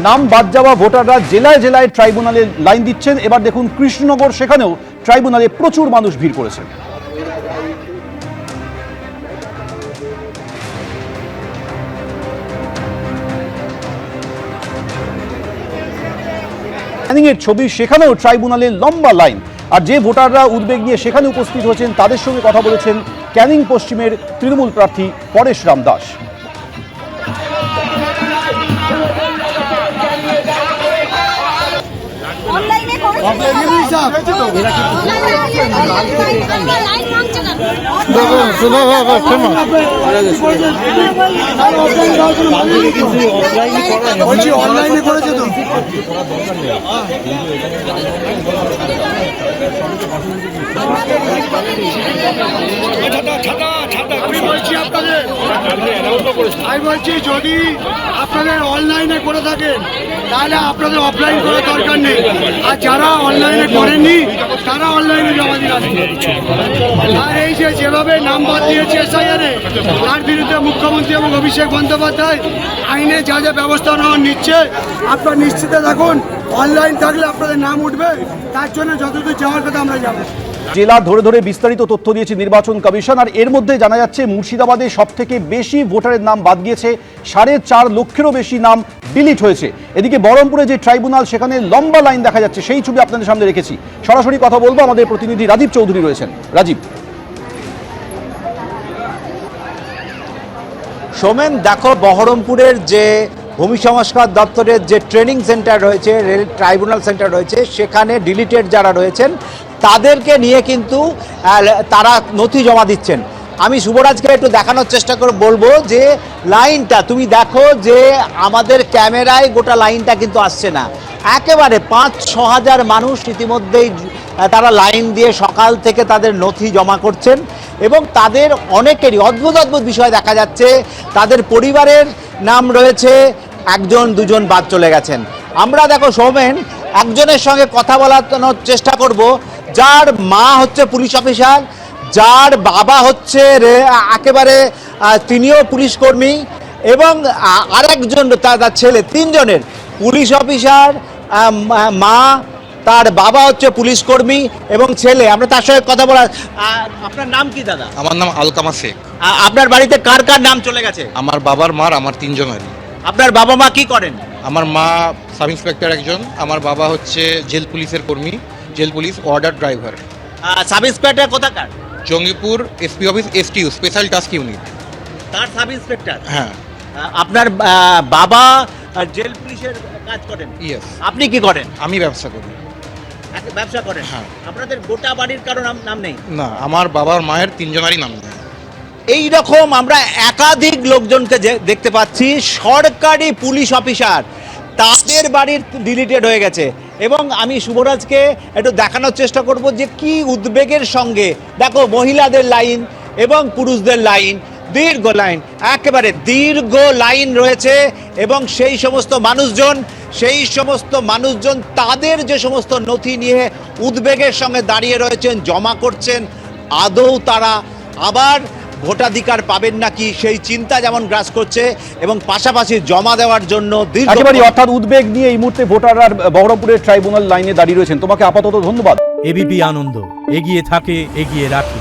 নাম বাদ যাওয়া ভোটাররা জেলায় জেলায় ট্রাইব্যুনালে লাইন দিচ্ছেন। এবার দেখুন কৃষ্ণনগর, সেখানেও ট্রাইব্যুনালে প্রচুর মানুষ ভিড় করেছেন। ক্যানিংয়ের ছবি, সেখানেও ট্রাইব্যুনালে লম্বা লাইন। আর যে ভোটাররা উদ্বেগ নিয়ে সেখানে উপস্থিত হয়েছেন তাদের সঙ্গে কথা বলেছেন ক্যানিং পশ্চিমের তৃণমূল প্রার্থী পরেশ রাম দাস। অনলাইনে করেছে তো আমি বলছি আপনাদের, আমি বলছি যদি আপনাদের অনলাইনে করে থাকেন তাহলে আপনাদের অফলাইন করার দরকার নেই, আর যারা অনলাইনে করেননি তারা অনলাইনে জমা দিয়ে আসবে। আর এই যে যেভাবে নাম বাদ দিয়েছে এসআইআরে, তার বিরুদ্ধে মুখ্যমন্ত্রী এবং অভিষেক বন্দ্যোপাধ্যায় আইনে যা যা ব্যবস্থা নেওয়া নিচ্ছে, আপনারা নিশ্চিত থাকুন অনলাইন থাকলে আপনাদের নাম উঠবে। তার জন্য যতদূর যাওয়ার কথা আমরা যাবো। জেলা ধরে ধরে বিস্তারিত তথ্য দিয়েছে নির্বাচন কমিশন। আর এর মধ্যে জানা যাচ্ছে মুর্শিদাবাদে সবথেকে বেশি ভোটারের নাম বাদ গিয়েছে, 4.5 লক্ষেরও বেশি নাম ডিলিট হয়েছে। এদিকে বহরমপুরে যে ট্রাইব্যুনাল, সেখানে লম্বা লাইন দেখা যাচ্ছে, সেই ছবি আপনাদের সামনে রেখেছি। সরাসরি কথা বলবো, আমাদের প্রতিনিধি রাজীব চৌধুরী রয়েছেন। রাজীব। সোমেন, দেখো বহরমপুরের যে ভূমি সংস্কার দপ্তরের যে ট্রেনিং সেন্টার রয়েছে, রেল ট্রাইব্যুনাল সেন্টার রয়েছে, সেখানে ডিলিটেড যারা রয়েছেন তাদেরকে নিয়ে কিন্তু তারা নথি জমা দিচ্ছেন। আমি শুভরাজকে একটু দেখানোর চেষ্টা করে বলবো যে লাইনটা তুমি দেখো, যে আমাদের ক্যামেরায় গোটা লাইনটা কিন্তু আসছে না, একেবারে 5-6 হাজার মানুষ ইতিমধ্যেই তারা লাইন দিয়ে সকাল থেকে তাদের নথি জমা করছেন। এবং তাদের অনেকেরই অদ্ভুত অদ্ভুত বিষয় দেখা যাচ্ছে, তাদের পরিবারের নাম রয়েছে, 1-2 বাদ চলে গেছেন। আমরা দেখো সৌমেন, একজনের সঙ্গে কথা বলার চেষ্টা করব, যার মা হচ্ছে পুলিশ অফিসার, যার বাবা হচ্ছে একেবারে তিনিও পুলিশ কর্মী, এবং আরেকজন তার ছেলে, 3 জনের পুলিশ অফিসার, মা, তার বাবা হচ্ছে পুলিশ কর্মী এবং ছেলে। আমরা তার সঙ্গে কথা বলার। আপনার নাম কি দাদা? আমার নাম আলকামা শেখ। আপনার বাড়িতে কার কার নাম চলে গেছে? আমার বাবার, মার, আমার 3 জনেরই। আপনার বাবা মা কি করেন? আমার মা সাব ইন্সপেক্টর একজন, আমার বাবা হচ্ছে জেল পুলিশের কর্মী, jail police order driver. Sub inspector কোথাকার? Jangipur SP office, STU special task unit. তার সাব ইন্সপেক্টর? হ্যাঁ। আপনার বাবা জেল পুলিশের কাজ করেন? ইয়েস। আপনি কি করেন? আমি ব্যবসা করি। ব্যবসা করেন? হ্যাঁ। আপনাদের গোটা বাড়ির কারো নাম নেই? না, আমার বাবার মায়ের 3 জনেরই নাম নেই। এই রকম আমরা একাধিক লোকজনকে দেখতে পাচ্ছি, সরকারি পুলিশ অফিসার, তাদের বাড়ির ডিলিটেড হয়ে গেছে। এবং আমি শুভরাজকে একটু দেখানোর চেষ্টা করব যে কি উদ্বেগের সঙ্গে, দেখো মহিলাদের লাইন এবং পুরুষদের লাইন, দীর্ঘ লাইন, একেবারে দীর্ঘ লাইন রয়েছে। এবং সেই সমস্ত মানুষজন তাদের যে সমস্ত নথি নিয়ে উদ্বেগের সঙ্গে দাঁড়িয়ে রয়েছেন, জমা করছেন, আদৌ তারা আবার ভোটাধিকার পাবেন নাকি সেই চিন্তা যেমন গ্রাস করছে, এবং পাশাপাশি জমা দেওয়ার জন্য একেবারে অর্থাৎ উদ্বেগ নিয়ে এই মুহূর্তে ভোটাররা বহরমপুরের ট্রাইব্যুনাল লাইনে দাঁড়িয়ে রয়েছেন। তোমাকে আপাতত ধন্যবাদ। এবিপি আনন্দ, এগিয়ে থাকে, এগিয়ে রাখে।